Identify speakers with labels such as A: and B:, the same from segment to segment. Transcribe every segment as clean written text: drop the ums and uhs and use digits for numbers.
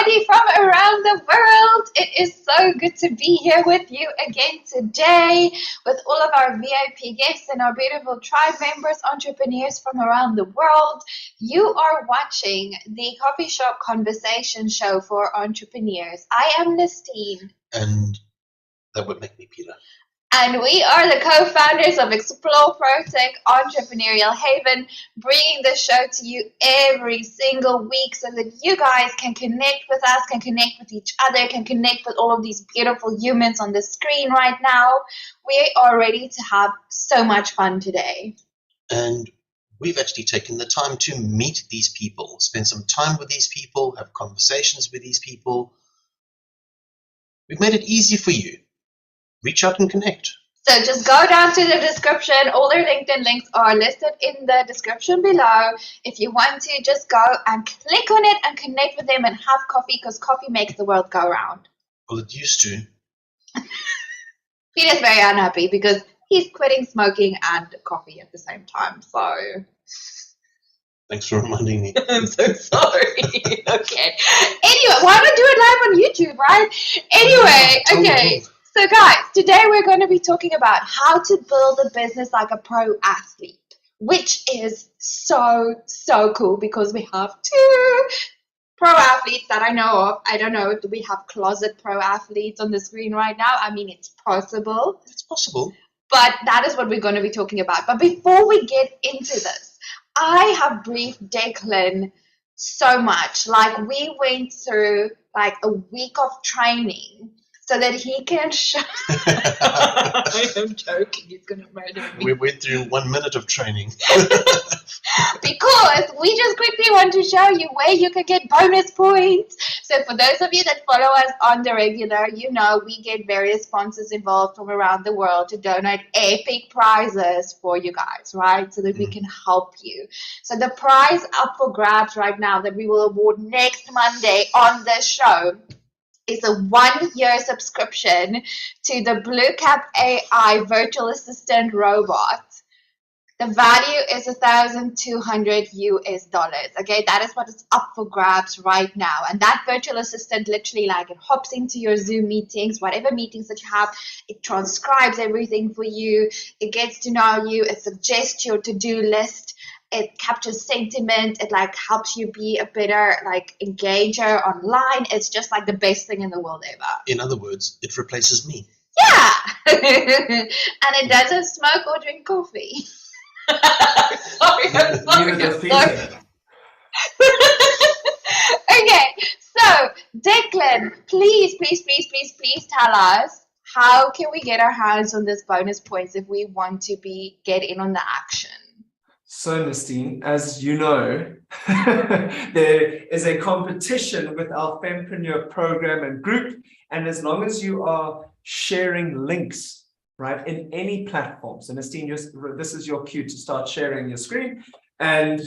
A: everybody from around the world. It is so good to be here with you again today with all of our VIP guests and our beautiful tribe members, entrepreneurs from around the world. You are watching the Coffee Shop Conversation Show for Entrepreneurs. I am Nastine.
B: And that would make me Peter.
A: And we are the co-founders of Explore Protech Entrepreneurial Haven, bringing the show to you every single week so that you guys can connect with us, can connect with each other, can connect with all of these beautiful humans on the screen right now. We are ready to have so much fun today.
B: And we've actually taken the time to meet these people, spend some time with these people, have conversations with these people. We've made it easy for you. Reach out and connect.
A: So just go down to the description. All their LinkedIn links are listed in the description below. If you want to, just go and click on it and connect with them and have coffee, because coffee makes the world go round.
B: Well, it used to.
A: Peter's very unhappy because he's quitting smoking and coffee at the same time. So
B: thanks for reminding me.
A: I'm so sorry. Okay. Anyway, why not do it live on YouTube, right? Anyway, okay. So guys, today we're going to be talking about how to build a business like a pro athlete, which is so cool because we have two pro athletes that I know of. I don't know, do we have closet pro athletes on the screen right now? I mean, it's possible.
B: It's possible.
A: But that is what we're going to be talking about. But before we get into this, I have briefed Declan so much. Like, we went through like a week of training so that he can show. I am joking. He's going to murder me.
B: We went through 1 minute of training.
A: Because we just quickly want to show you where you can get bonus points. So for those of you that follow us on the regular, you know we get various sponsors involved from around the world to donate epic prizes for you guys, right? So that we can help you. So the prize up for grabs right now that we will award next Monday on this show is a 1-year subscription to the Blue Cap AI virtual assistant robot. The value is $1,200 US. Okay, that is what is up for grabs right now. And that virtual assistant literally, like, it hops into your Zoom meetings, whatever meetings that you have. It transcribes everything for you. It gets to know you. It suggests your to-do list. It captures sentiment. It like helps you be a better like engager online. It's just like the best thing in the world ever.
B: In other words, it replaces me.
A: Yeah. And it doesn't smoke or drink coffee. I'm sorry. Okay, so Declan, please tell us, how can we get our hands on this bonus points if we want to get in on the action?
C: So, Nastine, as you know, there is a competition with our Fempreneur program and group. And as long as you are sharing links, right, in any platform. So, Nastine, this is your cue to start sharing your screen. And,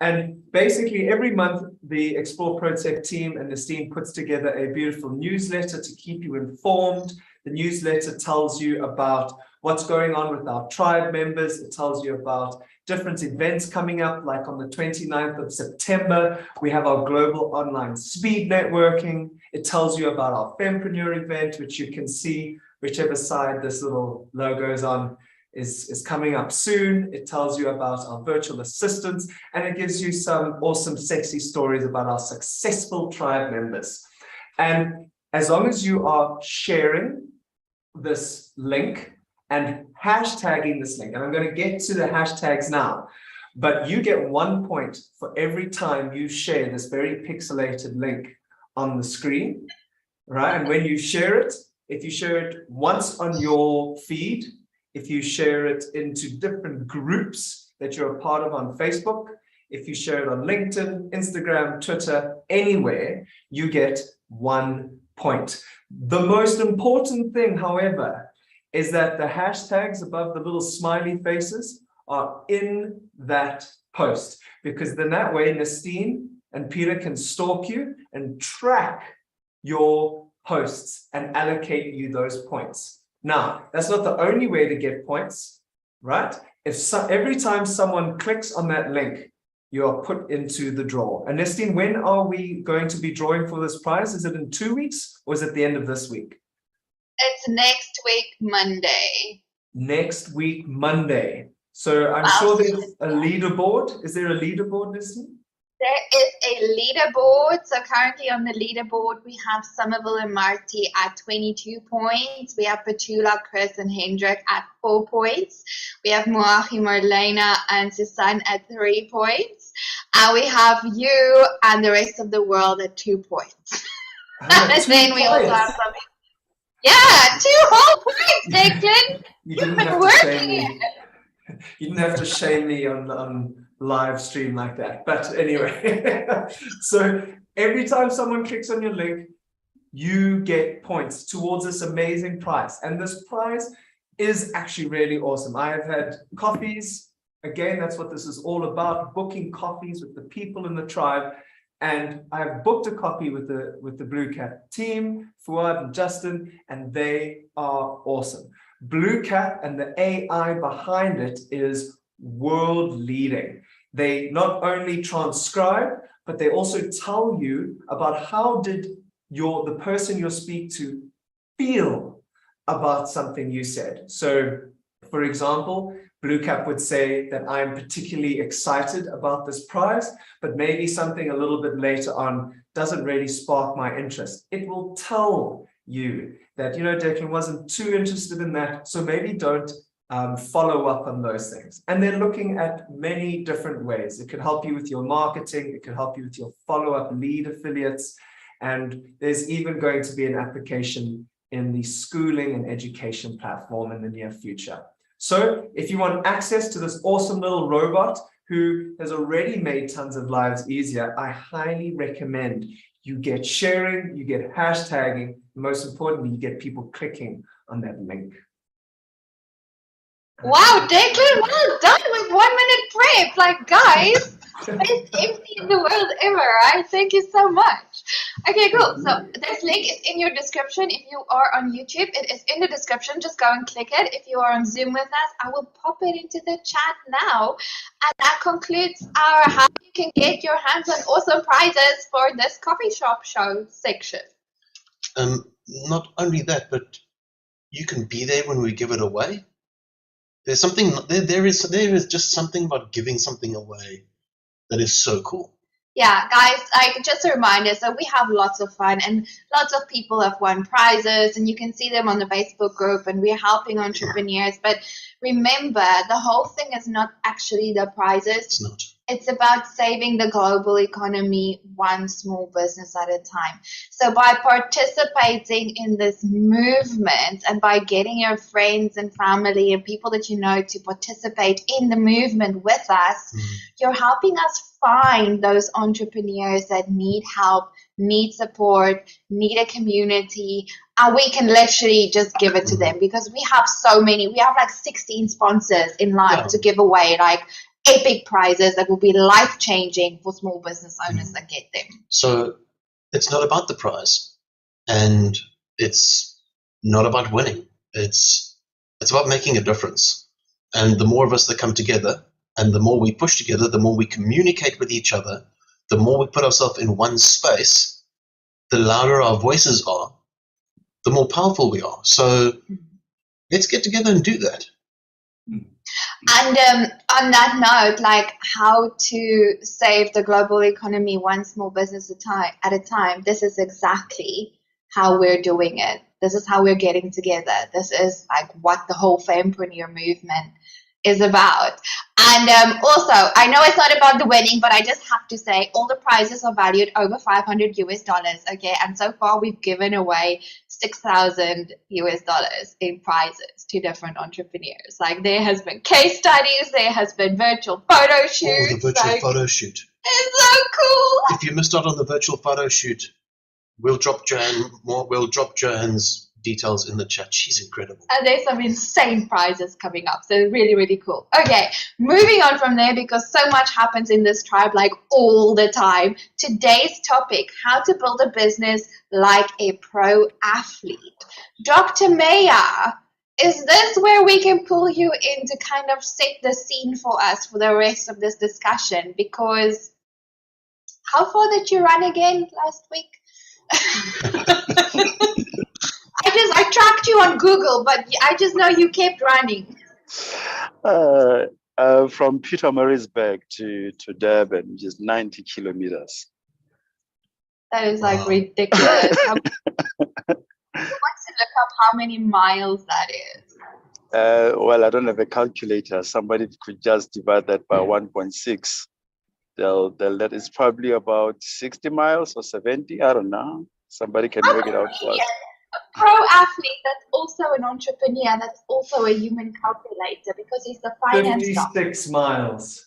C: and basically every month, the Explore Protech team and Nastine puts together a beautiful newsletter to keep you informed. The newsletter tells you about what's going on with our tribe members. It tells you about different events coming up, like on the 29th of September, we have our global online speed networking. It tells you about our Fempreneur event, which you can see whichever side this little logo is on is coming up soon. It tells you about our virtual assistants, and it gives you some awesome, sexy stories about our successful tribe members. And as long as you are sharing this link and hashtagging this link, and I'm going to get to the hashtags now, but you get 1 point for every time you share this very pixelated link on the screen, right? And when you share it, if you share it once on your feed, if you share it into different groups that you're a part of on Facebook, if you share it on LinkedIn, Instagram, Twitter, anywhere, you get 1 point. The most important thing, however, is that the hashtags above the little smiley faces are in that post, because then that way Nastine and Peter can stalk you and track your posts and allocate you those points. Now, that's not the only way to get points, right? Every time someone clicks on that link, you are put into the draw. Ernestine, when are we going to be drawing for this prize? Is it in 2 weeks or is it the end of this week?
A: It's next week, Monday.
C: Next week, Monday. So I'm
A: Wow.
C: sure there's a leaderboard. Is there a leaderboard, Ernestine?
A: There is a leaderboard. So currently on the leaderboard, we have Somerville and Marty at 22 points. We have Petula, Chris, and Hendrik at 4 points. We have Moachi, Marlena, and Susan at 3 points. And we have you and the rest of the world at 2 points. And then we also have some. Yeah, 2 whole points, Declan.
C: You didn't have to shame me. You didn't have to shame me on live stream like that. But anyway, so every time someone clicks on your link, you get points towards this amazing prize. And this prize is actually really awesome. I have had coffees. Again, that's what this is all about, booking coffees with the people in the tribe. And I've booked a copy with the Blue Cat team, Fuad and Justin, and they are awesome. Blue Cat and the AI behind it is world leading. They not only transcribe, but they also tell you about how did the person you speak to feel about something you said. So, for example, Blue Cap would say that I'm particularly excited about this prize, but maybe something a little bit later on doesn't really spark my interest. It will tell you that, Declan wasn't too interested in that, so maybe don't follow up on those things. And they're looking at many different ways. It could help you with your marketing. It could help you with your follow-up lead affiliates. And there's even going to be an application in the schooling and education platform in the near future. So if you want access to this awesome little robot who has already made tons of lives easier, I highly recommend you get sharing, you get hashtagging, and most importantly, you get people clicking on that link.
A: Wow, Declan, well done with 1 minute prep. Like, guys, best MC in the world ever, right? Thank you so much. Okay, cool. So this link is in your description. If you are on YouTube, it is in the description. Just go and click it. If you are on Zoom with us, I will pop it into the chat now. And that concludes our how you can get your hands on awesome prizes for this coffee shop show section.
B: Not only that, but you can be there when we give it away. There's something there is just something about giving something away that is so cool.
A: Yeah, guys, just a reminder, so we have lots of fun and lots of people have won prizes and you can see them on the Facebook group and we're helping entrepreneurs. But remember, the whole thing is not actually the prizes.
B: It's not.
A: It's about saving the global economy one small business at a time. So by participating in this movement and by getting your friends and family and people that you know to participate in the movement with us, you're helping us find those entrepreneurs that need help, need support, need a community, and we can literally just give it to them because we have so many. We have like 16 sponsors in line to give away, like epic prizes that will be life-changing for small business owners that get them.
B: So it's not about the prize and it's not about winning. It's about making a difference. And the more of us that come together and the more we push together, the more we communicate with each other, the more we put ourselves in one space, the louder our voices are, the more powerful we are. So let's get together and do that.
A: And on that note, like how to save the global economy one small business at a time, this is exactly how we're doing it. This is how we're getting together. This is like what the whole Fempreneur movement is about. And also, I know it's not about the winning, but I just have to say all the prizes are valued over $500 US, okay? And so far we've given away $6,000 US in prizes to different entrepreneurs. Like there has been case studies, there has been virtual photo shoots.
B: Oh, the virtual photo shoot.
A: It's so cool.
B: If you missed out on the virtual photo shoot, we'll drop Joanne's details in the chat. She's incredible.
A: And there's some insane prizes coming up. So really, really cool. Okay, moving on from there because so much happens in this tribe like all the time. Today's topic, how to build a business like a pro athlete. Dr. Maya, Is this where we can pull you in to kind of set the scene for us for the rest of this discussion? Because how far did you run again last week? I tracked you on Google, but I just know you kept running.
D: From Pietermaritzburg to Durban, which is 90 kilometers.
A: That is like ridiculous. I want to look up how many miles that is.
D: Well, I don't have a calculator. Somebody could just divide that by 1.6. That is probably about 60 miles or 70. I don't know. Somebody can work it out for us.
A: A pro athlete that's also an entrepreneur, that's also a human calculator because he's the finance doctor.
C: 56 miles.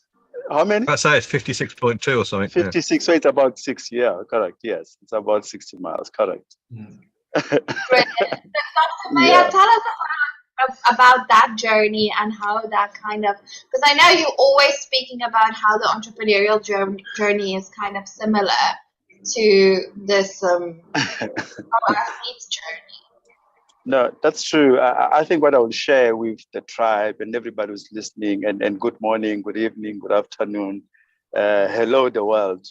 D: How many?
E: I'd say it's 56.2 or something.
D: 56, so it's about 6, yeah, correct, yes. It's about 60 miles, correct.
A: Brilliant. Dr. Maya, tell us about that journey and how that kind of, because I know you're always speaking about how the entrepreneurial journey is kind of similar to this athlete's journey.
D: No, that's true. I think what I will share with the tribe and everybody who's listening, and good morning, good evening, good afternoon, hello, the world.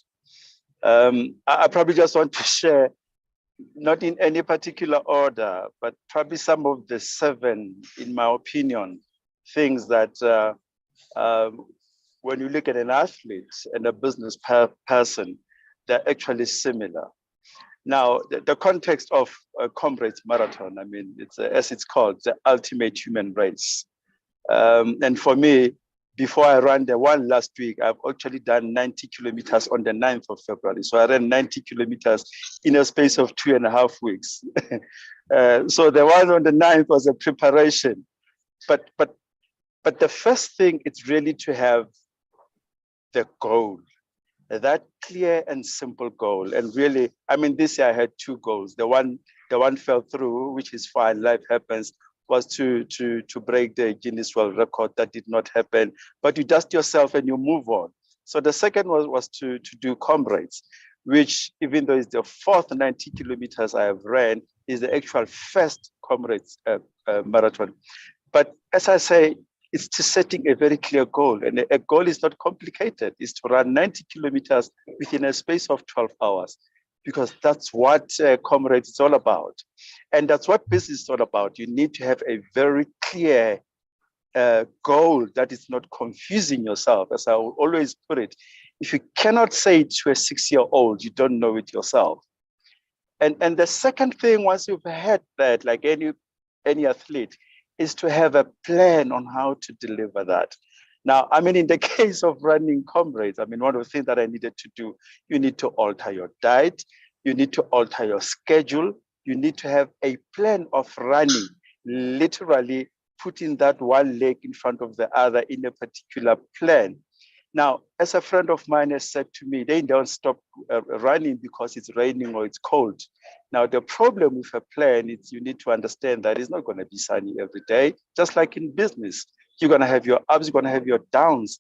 D: I probably just want to share, not in any particular order, but probably some of the 7, in my opinion, things that when you look at an athlete and a business person, they're actually similar. Now, the context of a Comrades Marathon, I mean, it's as it's called, the ultimate human race. And for me, before I ran the one last week, I've actually done 90 kilometers on the 9th of February. So I ran 90 kilometers in a space of 2.5 weeks. So the one on the 9th was a preparation. But the first thing is really to have the goal. That clear and simple goal. And really, I mean, this year I had 2 goals. The one fell through, which is fine, life happens, was to break the Guinness World Record. That did not happen, but you dust yourself and you move on. So the second was to do Comrades, which, even though it's the 4th 90 kilometers I have ran, is the actual first Comrades marathon. But as I say, it's to setting a very clear goal. And a goal is not complicated. It's to run 90 kilometers within a space of 12 hours, because that's what Comrades is all about. And that's what business is all about. You need to have a very clear goal that is not confusing yourself, as I will always put it. If you cannot say it to a 6-year-old, you don't know it yourself. And the second thing, once you've had that, like any athlete, is to have a plan on how to deliver that. Now, I mean, in the case of running Comrades, I mean, one of the things that I needed to do, you need to alter your diet, you need to alter your schedule, you need to have a plan of running, literally putting that one leg in front of the other in a particular plan. Now, as a friend of mine has said to me, they don't stop running because it's raining or it's cold. Now, the problem with a plan is you need to understand that it's not going to be sunny every day. Just like in business, you're going to have your ups, you're going to have your downs.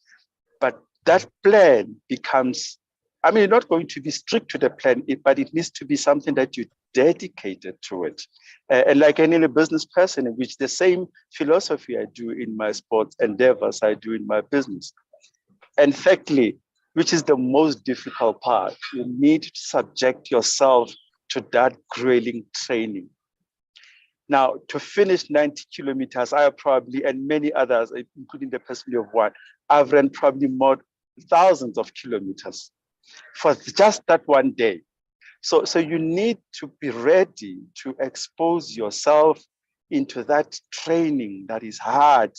D: But that plan becomes, I mean, you're not going to be strict to the plan, but it needs to be something that you dedicated to it. And like any business person, which the same philosophy I do in my sports endeavors, I do in my business. And thirdly, which is the most difficult part, you need to subject yourself to that grueling training. Now, to finish 90 kilometers, I have probably, and many others, including the person of one, I've run probably more thousands of kilometers for just that one day. So you need to be ready to expose yourself into that training that is hard,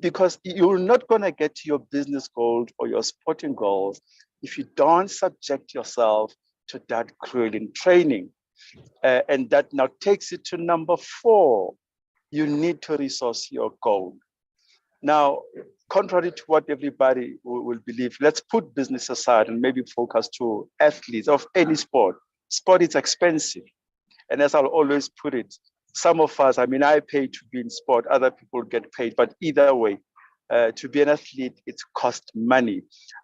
D: because you're not going to get to your business goals or your sporting goals if you don't subject yourself to that grueling training. And that now takes it to number 4. You need to resource your goal. Now, contrary to what everybody will believe, let's put business aside and maybe focus to athletes of any sport. Sport is expensive. And as I'll always put it, some of us, I mean, I pay to be in sport, other people get paid, but either way, to be an athlete, it costs money.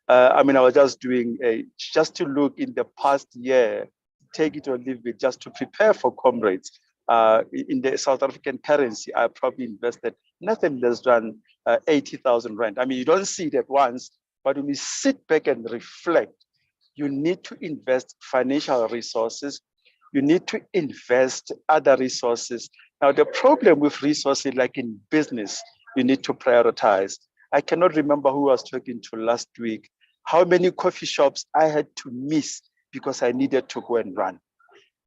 D: I mean, I was just doing just to look in the past year, take it or leave it, just to prepare for Comrades. in the South African currency, I probably invested nothing less than 80,000 rand. I mean, you don't see it at once, but when you sit back and reflect, you need to invest financial resources. You need to invest other resources. Now, the problem with resources, like in business, you need to prioritize. I cannot remember who I was talking to last week, how many coffee shops I had to miss because I needed to go and run.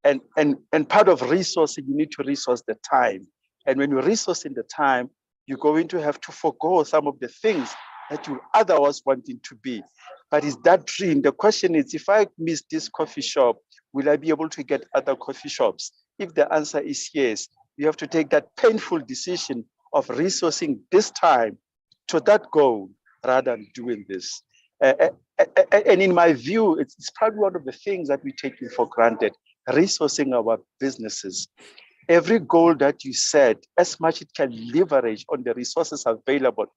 D: And part of resourcing, you need to resource the time. And when you resource in the time, you're going to have to forego some of the things that you otherwise wanting to be. But is that dream? The question is, if I miss this coffee shop, will I be able to get other coffee shops? If the answer is yes, you have to take that painful decision of resourcing this time to that goal rather than doing this. And in my view, it's probably one of the things that we take for granted, resourcing our businesses. Every goal that you set, as much it can leverage on the resources available,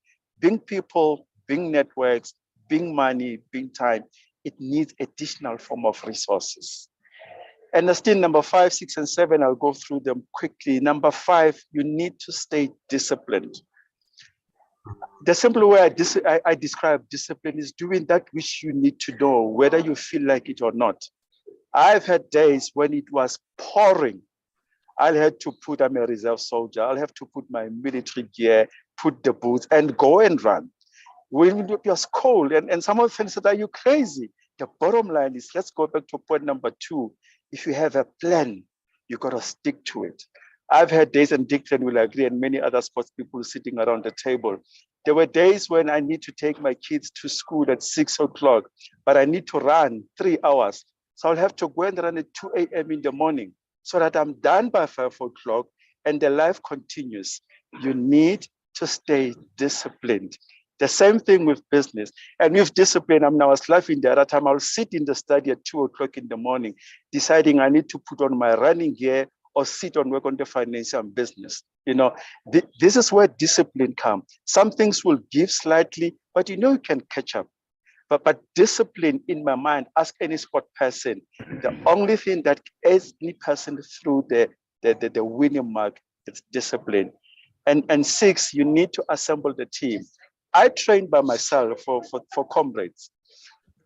D: being people, being networks, being money, being time, it needs additional form of resources. And still number 5, 6, and 7, I'll go through them quickly. Number 5, you need to stay disciplined. The simple way I describe discipline is doing that which you need to do, whether you feel like it or not. I've had days when it was pouring. I'll have to put, I'm a reserve soldier, I'll have to put my military gear, put the boots, and go and run. When it was cold, and some of the friends said, are you crazy? The bottom line is, let's go back to point number 2. If you have a plan, you got to stick to it. I've had days, and Dick will agree, and many other sports people sitting around the table. There were days when I need to take my kids to school at 6 o'clock, but I need to run 3 hours. So I'll have to go and run at 2 a.m. in the morning so that I'm done by 5 o'clock and the life continues. You need to stay disciplined. The same thing with business. And with discipline, I was laughing the other time, I'll sit in the study at 2 o'clock in the morning, deciding I need to put on my running gear or sit and work on the financial business. You know, this is where discipline comes. Some things will give slightly, but you can catch up. But discipline, in my mind, ask any sport person, the only thing that aids any person through the winning mark is discipline. And 6, you need to assemble the team. I trained by myself for comrades.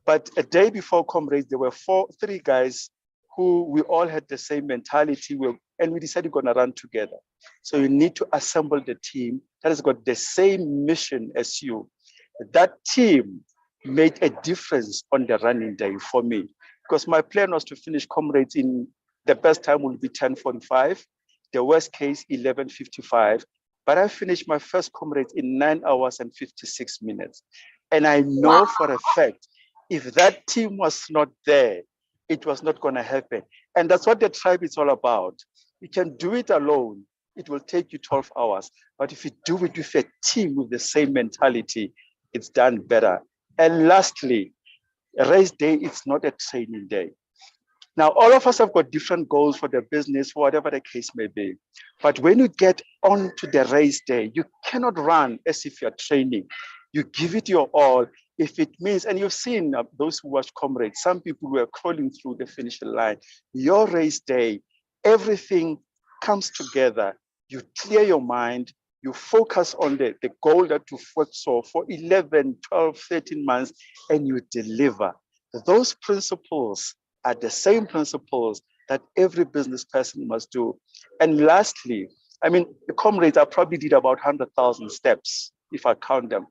D: But a day before comrades, there were 3 guys who we all had the same mentality, and we decided we're going to run together. So you need to assemble the team that has got the same mission as you. That team made a difference on the running day for me, because my plan was to finish comrades in the best time will be 10:45, the worst case 11:55. But I finished my first comrades in 9 hours and 56 minutes. And I know for a fact, if that team was not there, it was not going to happen. And that's what the tribe is all about. You can do it alone. It will take you 12 hours. But if you do it with a team with the same mentality, it's done better. And lastly, a race day, it's not a training day. Now, all of us have got different goals for the business, whatever the case may be. But when you get onto the race day, you cannot run as if you're training. You give it your all. If it means, and you've seen those who watch comrades, some people were crawling through the finish line. Your race day, everything comes together. You clear your mind. You focus on the goal that you've worked for 11, 12, 13 months, and you deliver. Those principles are the same principles that every business person must do. And lastly, the comrades, I probably did about 100,000 steps, if I count them.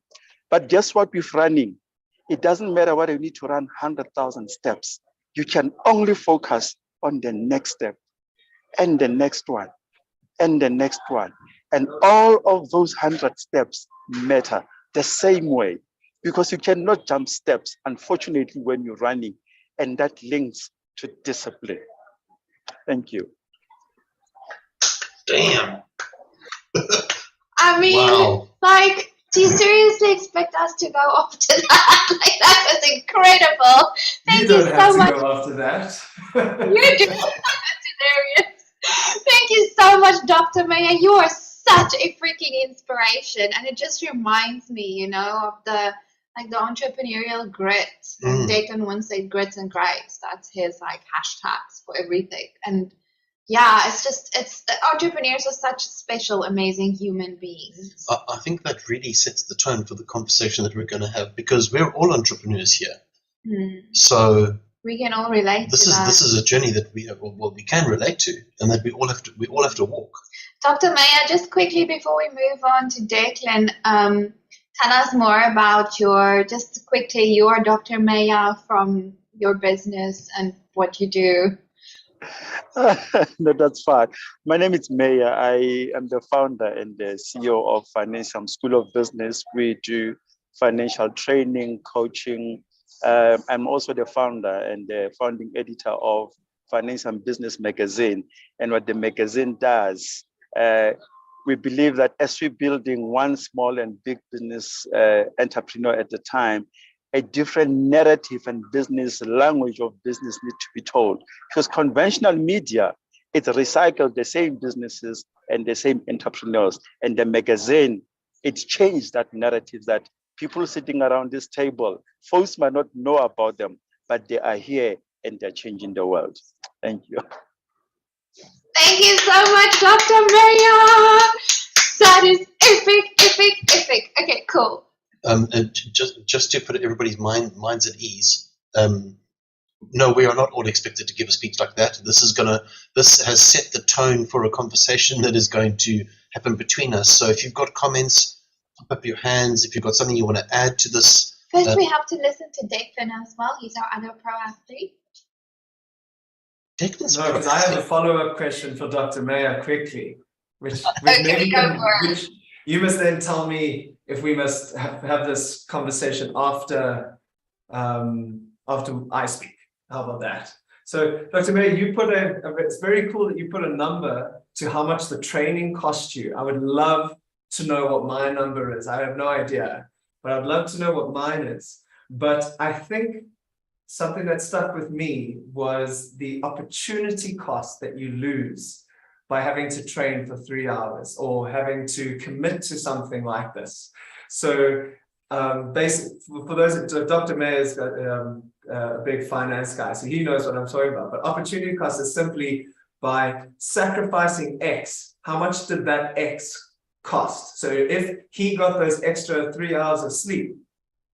D: But guess what with running? It doesn't matter whether you need to run 100,000 steps. You can only focus on the next step, and the next one, and the next one. And all of those 100 steps matter the same way, because you cannot jump steps, unfortunately, when you're running. And that links to discipline. Thank you.
B: Damn.
A: Wow. Do you seriously expect us to go after that? That was incredible.
C: Thank you so much. Go after that.
A: You do. That's hilarious. Thank you so much, Dr. Meyer. You are such a freaking inspiration. And it just reminds me, of the entrepreneurial grit. And Declan once said grits and grace. That's his hashtags for everything. And Yeah, it's entrepreneurs are such special, amazing human beings.
B: I think that really sets the tone for the conversation that we're going to have, because we're all entrepreneurs here. So
A: we can all relate to that.
B: This is a journey that we have, well, we can relate to, and that we all have to walk.
A: Dr. Meyer, just quickly before we move on to Declan, tell us more about your Dr. Meyer from your business and what you do.
D: No, that's fine. My name is Meyer. I am the founder and the CEO of Financial School of Business. We do financial training, coaching. I'm also the founder and the founding editor of Finance and Business Magazine. And what the magazine does, we believe that as we're building one small and big business entrepreneur at the time, a different narrative and business language of business need to be told. Because conventional media, it recycled the same businesses and the same entrepreneurs. And the magazine, it changed that narrative that people sitting around this table, folks might not know about them, but they are here and they're changing the world. Thank you.
A: Thank you so much, Dr. Meyer. That is epic. Okay, cool.
B: And just to put everybody's minds at ease, no, we are not all expected to give a speech like that. This has set the tone for a conversation that is going to happen between us. So if you've got comments, pop up your hands. If you've got something you want to add to this.
A: First, we have to listen to Declan as well. He's our other pro athlete.
B: Declan's
C: no, because I have a follow-up question for Dr. Meyer quickly, which you must then tell me if we must have this conversation after I speak. How about that? So, Dr. Meyer, you put it's very cool that you put a number to how much the training cost you. I would love to know what my number is. I have no idea, but I'd love to know what mine is. But I think something that stuck with me was the opportunity cost that you lose by having to train for 3 hours or having to commit to something like this. So basically, for those, Dr. Mayer's a big finance guy, so he knows what I'm talking about. But opportunity cost is simply by sacrificing X, how much did that X cost? So if he got those extra 3 hours of sleep,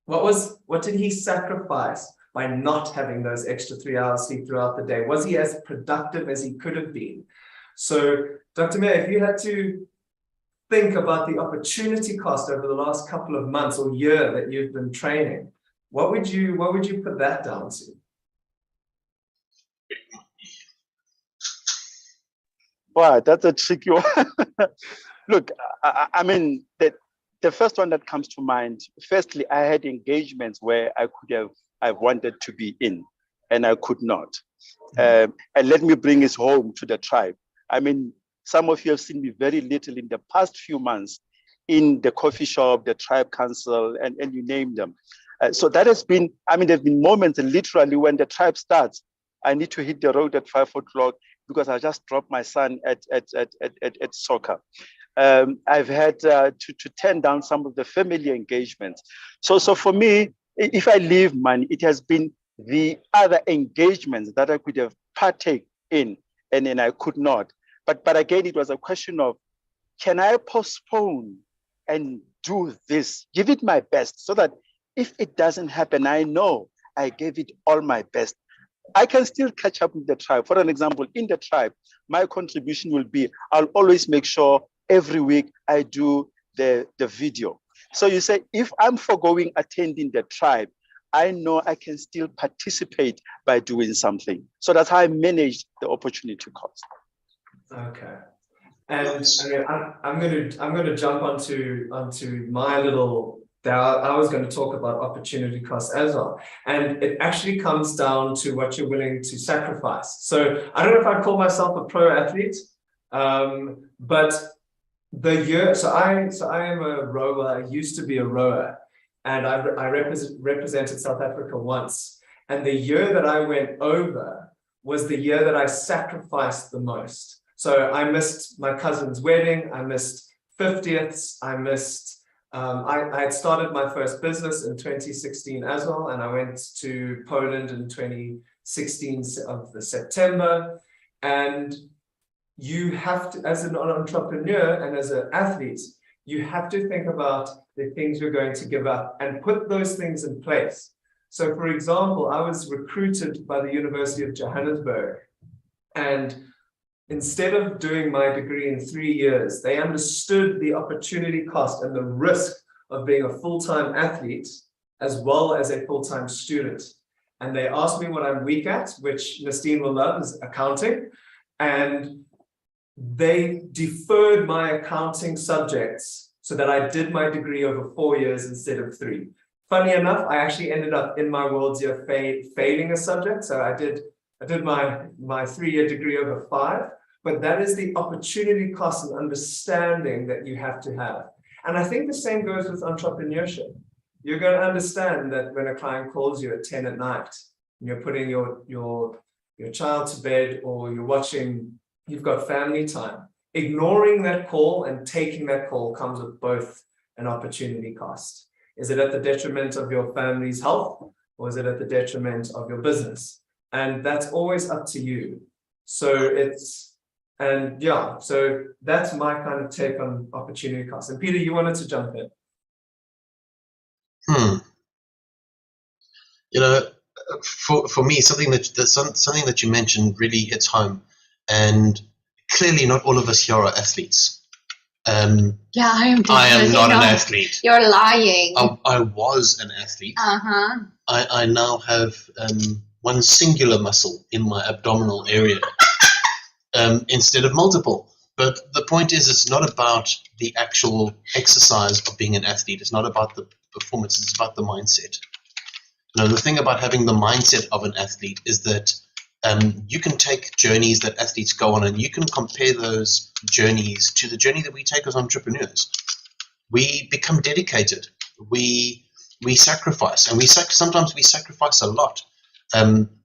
C: what did he sacrifice by not having those extra 3 hours sleep throughout the day? Was he as productive as he could have been? So, Dr. Meyer, if you had to think about the opportunity cost over the last couple of months or year that you've been training, what would you put that down to?
D: Wow, that's a tricky one. Look, I mean, the first one that comes to mind, firstly, I had engagements where I wanted to be in, and I could not. And let me bring this home to the tribe. I mean, some of you have seen me very little in the past few months in the coffee shop, the tribe council, and you name them. So that has been, I mean, there have been moments literally when the tribe starts, I need to hit the road at 5 o'clock because I just dropped my son at soccer. I've had to turn down some of the family engagements. So for me, if I leave money, it has been the other engagements that I could have partake in, and then I could not. But again, it was a question of, can I postpone and do this, give it my best, so that if it doesn't happen, I know I gave it all my best. I can still catch up with the tribe. For an example, in the tribe, my contribution will be, I'll always make sure every week I do the video. So you say, if I'm forgoing attending the tribe, I know I can still participate by doing something. So that's how I manage the opportunity cost.
C: Okay, and I mean, I'm going to jump onto my little. I was going to talk about opportunity cost as well, and it actually comes down to what you're willing to sacrifice. So I don't know if I'd call myself a pro athlete, but the year. So I am a rower. I used to be a rower, and I represented South Africa once. And the year that I went over was the year that I sacrificed the most. So I missed my cousin's wedding, I missed 50ths, I missed, I had started my first business in 2016 as well, and I went to Poland in 2016 of the September. And you have to, as an entrepreneur and as an athlete, you have to think about the things you're going to give up and put those things in place. So, for example, I was recruited by the University of Johannesburg, and instead of doing my degree in 3 years, they understood the opportunity cost and the risk of being a full-time athlete as well as a full-time student. And they asked me what I'm weak at, which Nastine will love, is accounting. And they deferred my accounting subjects so that I did my degree over 4 years instead of 3. Funny enough, I actually ended up in my world's year failing a subject. So I did my 3-year degree over 5, but that is the opportunity cost and understanding that you have to have. And I think the same goes with entrepreneurship. You're going to understand that when a client calls you at 10 at night and you're putting your child to bed, or you've got family time, ignoring that call and taking that call comes with both an opportunity cost. Is it at the detriment of your family's health, or is it at the detriment of your business? And that's always up to you. So so that's my kind of take on opportunity cost. And Peter, you wanted to jump in.
B: You know, for me, something that you mentioned really hits home, and clearly not all of us here are athletes.
A: Yeah, I am
B: not an athlete.
A: You're lying.
B: I was an athlete.
A: Uh-huh.
B: I now have one singular muscle in my abdominal area instead of multiple. But the point is, it's not about the actual exercise of being an athlete. It's not about the performance. It's about the mindset. Now, the thing about having the mindset of an athlete is that you can take journeys that athletes go on, and you can compare those journeys to the journey that we take as entrepreneurs. We become dedicated. We sacrifice, and sometimes we sacrifice a lot.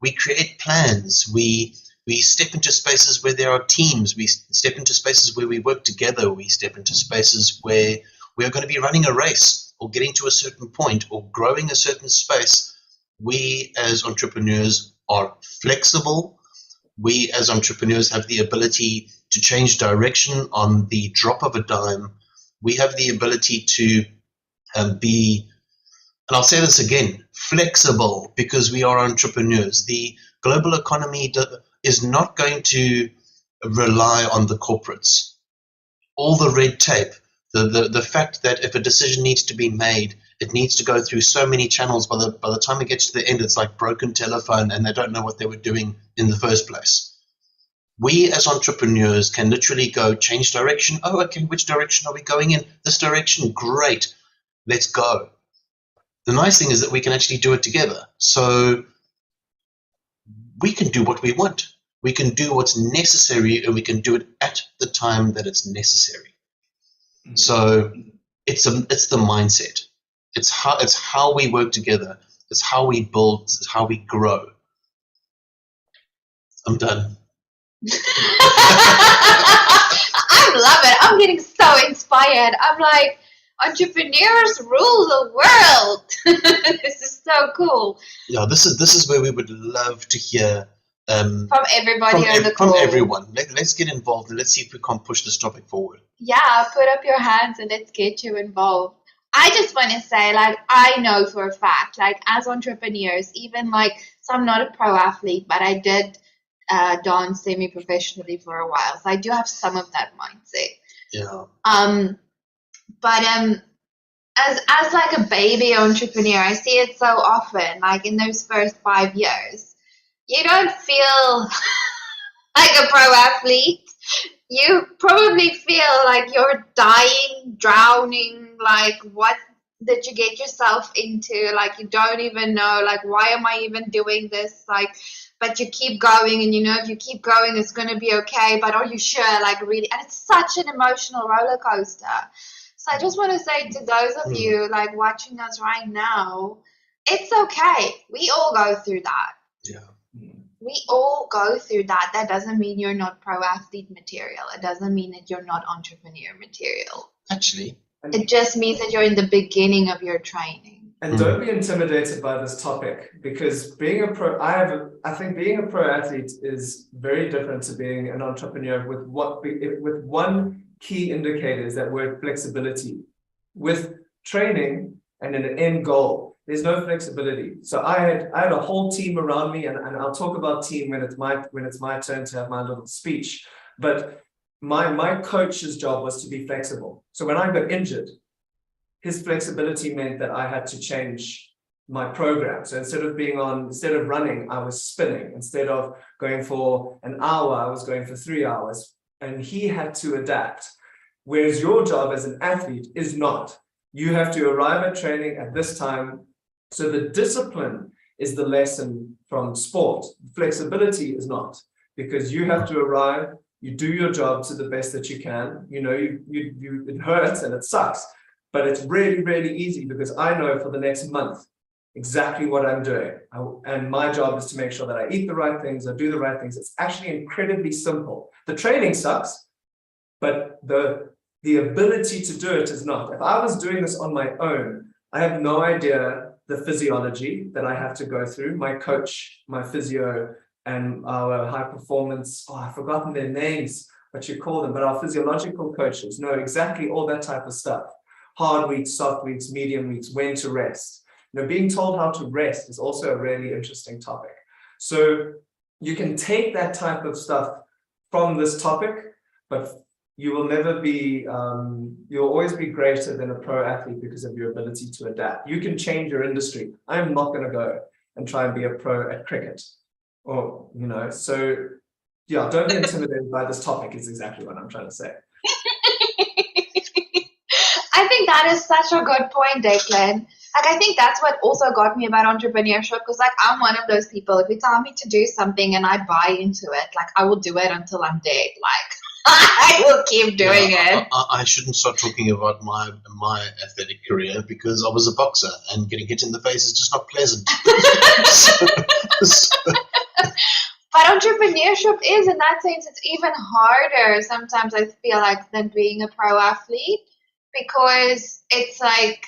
B: We create plans. We step into spaces where there are teams. We step into spaces where we work together. We step into spaces where we are going to be running a race or getting to a certain point or growing a certain space. We as entrepreneurs are flexible. We as entrepreneurs have the ability to change direction on the drop of a dime. We have the ability to be, and I'll say this again, flexible, because we are entrepreneurs. The global economy is not going to rely on the corporates. All the red tape, the fact that if a decision needs to be made, it needs to go through so many channels. By the time it gets to the end, it's like broken telephone, and they don't know what they were doing in the first place. We as entrepreneurs can literally go change direction. Oh, okay, which direction are we going in? This direction, great, let's go. The nice thing is that we can actually do it together. So we can do what we want. We can do what's necessary, and we can do it at the time that it's necessary. So it's the mindset. It's how we work together. It's how we build. It's how we grow. I'm done.
A: I love it. I'm getting so inspired. I'm like, entrepreneurs rule the world. This is so cool.
B: Yeah, this is where we would love to hear
A: from everybody on the call.
B: From everyone. Let's get involved, and let's see if we can push this topic forward.
A: Yeah, put up your hands and let's get you involved. I just want to say, like, I know for a fact, like, as entrepreneurs, even like, so I'm not a pro athlete, but I did dance semi-professionally for a while, so I do have some of that mindset.
B: Yeah.
A: But as like a baby entrepreneur, I see it so often, like in those first 5 years, you don't feel like a pro athlete. You probably feel like you're dying, drowning, like what did you get yourself into? Like you don't even know, like why am I even doing this? Like, but you keep going, and you know if you keep going it's going to be okay, but are you sure? Like really, and it's such an emotional roller coaster. So I just want to say to those of you like watching us right now, it's okay. We all go through that.
B: Yeah.
A: We all go through that. That doesn't mean you're not pro athlete material. It doesn't mean that you're not entrepreneur material.
B: Actually,
A: it just means that you're in the beginning of your training.
C: And don't be intimidated by this topic, because being a pro, I think being a pro athlete is very different to being an entrepreneur with one key indicator is that word flexibility. With training and an end goal, there's no flexibility. So I had a whole team around me, and I'll talk about team when it's my turn to have my little speech. But my coach's job was to be flexible. So when I got injured, his flexibility meant that I had to change my program. So instead of running, I was spinning. Instead of going for an hour, I was going for 3 hours. And he had to adapt. Whereas your job as an athlete is not. You have to arrive at training at this time. So the discipline is the lesson from sport. Flexibility is not, because you have to arrive, you do your job to the best that you can. You know, it hurts and it sucks. But it's really, really easy, because I know for the next month exactly what I'm doing. And my job is to make sure that I eat the right things, I do the right things. It's actually incredibly simple. The training sucks, but the ability to do it is not. If I was doing this on my own, I have no idea the physiology that I have to go through. My coach, my physio, and our high performance, I've forgotten their names, what you call them, but our physiological coaches know exactly all that type of stuff. Hard weeks, soft weeks, medium weeks, when to rest. You know, being told how to rest is also a really interesting topic. So you can take that type of stuff from this topic, but you will never be, you'll always be greater than a pro athlete because of your ability to adapt. You can change your industry. I'm not going to go and try and be a pro at cricket, or, you know, so yeah, don't be intimidated by this topic is exactly what I'm trying to say.
A: I think that is such a good point, Declan. Like, I think that's what also got me about entrepreneurship, because like I'm one of those people, if you tell me to do something and I buy into it, like I will do it until I'm dead. Like I will keep doing it.
B: I shouldn't start talking about my athletic career, because I was a boxer and getting hit in the face is just not pleasant.
A: But entrepreneurship is, in that sense, it's even harder sometimes, I feel like, than being a pro athlete, because it's like,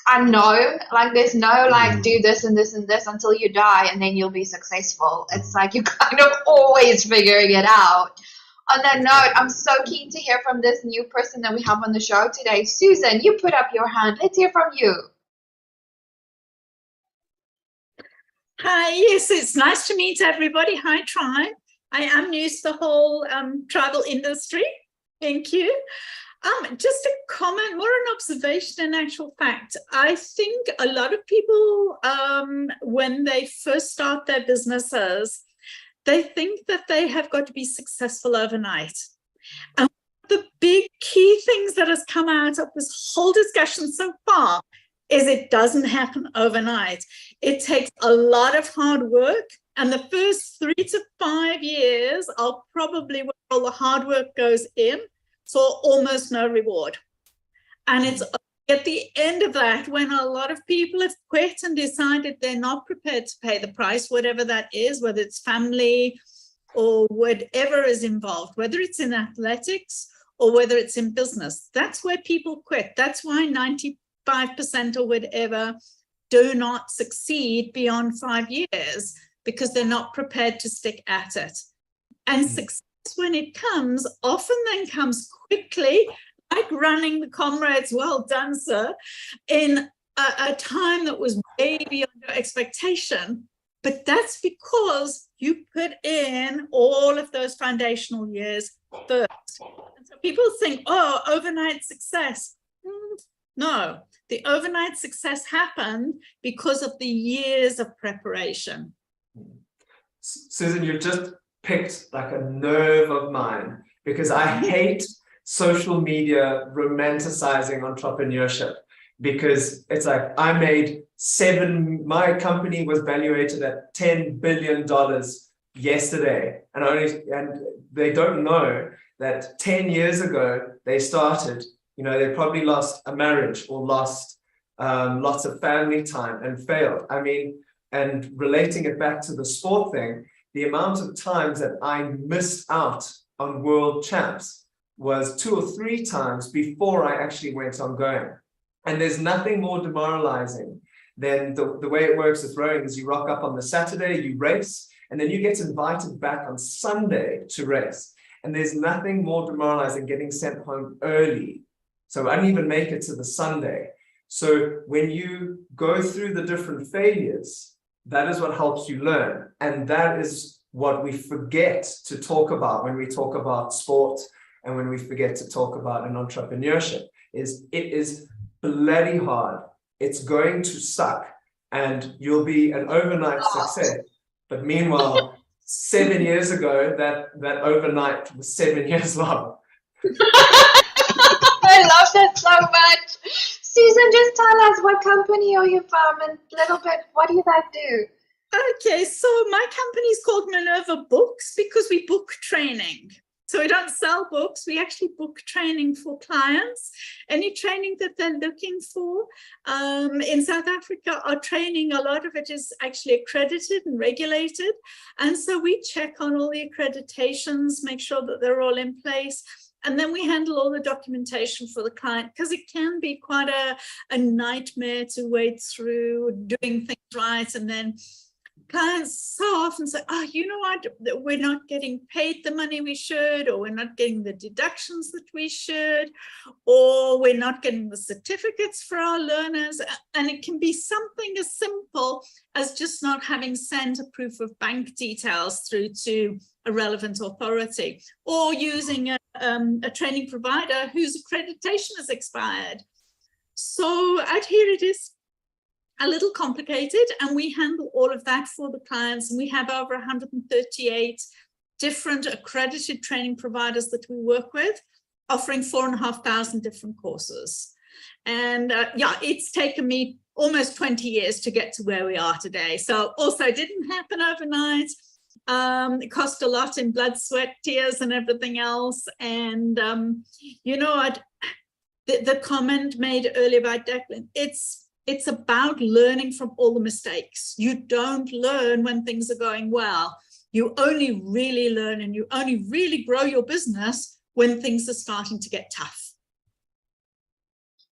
A: I know, like there's no like do this and this and this until you die and then you'll be successful. It's like you're kind of always figuring it out. On that note, I'm so keen to hear from this new person that we have on the show today. Susan, you put up your hand. Let's hear from you.
F: Hi, yes, it's nice to meet everybody. Hi, Tribe. I am new to the whole tribal industry. Thank you. Just a comment, more an observation in actual fact. I think a lot of people, when they first start their businesses, they think that they have got to be successful overnight. And the big key things that has come out of this whole discussion so far is it doesn't happen overnight. It takes a lot of hard work. And the first 3 to 5 years are probably where all the hard work goes in. So almost no reward. And it's at the end of that when a lot of people have quit and decided they're not prepared to pay the price, whatever that is, whether it's family or whatever is involved, whether it's in athletics or whether it's in business. That's where people quit. That's why 95% or whatever do not succeed beyond 5 years, because they're not prepared to stick at it. And success, when it comes, often then comes quickly, like running the comrades, well done, sir, in a time that was way beyond your expectation. But that's because you put in all of those foundational years first. And so people think, oh, overnight success. No, the overnight success happened because of the years of preparation.
C: Susan, you've just picked like a nerve of mine, because I hate social media romanticizing entrepreneurship, because it's like my company was valuated at $10 billion yesterday, and they don't know that 10 years ago they started, you know, they probably lost a marriage or lost lots of family time and failed. I mean, and relating it back to the sport thing, the amount of times that I missed out on world champs was 2 or 3 times before I actually went on going. And there's nothing more demoralizing than the way it works with rowing is you rock up on the Saturday, you race, and then you get invited back on Sunday to race. And there's nothing more demoralizing than getting sent home early. So I didn't even make it to the Sunday. So when you go through the different failures, that is what helps you learn. And that is what we forget to talk about when we talk about sport and when we forget to talk about an entrepreneurship. It is bloody hard. It's going to suck and you'll be an overnight success. But meanwhile, 7 years ago, that overnight was 7 years long.
A: I love that so much. Susan, just tell us what company are you from and a little bit, what do you guys do?
F: Okay, so my company is called Minerva Books because we book training. So we don't sell books, we actually book training for clients. Any training that they're looking for. In South Africa, our training, a lot of it is actually accredited and regulated. And so we check on all the accreditations, make sure that they're all in place. And then we handle all the documentation for the client because it can be quite a nightmare to wade through doing things right. And then clients so often say, oh, you know what, we're not getting paid the money we should, or we're not getting the deductions that we should, or we're not getting the certificates for our learners. And it can be something as simple as just not having sent a proof of bank details through to a relevant authority, or using a training provider whose accreditation has expired. So out here it is a little complicated, and we handle all of that for the clients. And we have over 138 different accredited training providers that we work with, offering 4,500 different courses. And yeah, it's taken me almost 20 years to get to where we are today. So also didn't happen overnight. It cost a lot in blood, sweat, tears, and everything else. And you know, the comment made earlier by Declan, it's about learning from all the mistakes. You don't learn when things are going well. You only really learn and you only really grow your business when things are starting to get tough.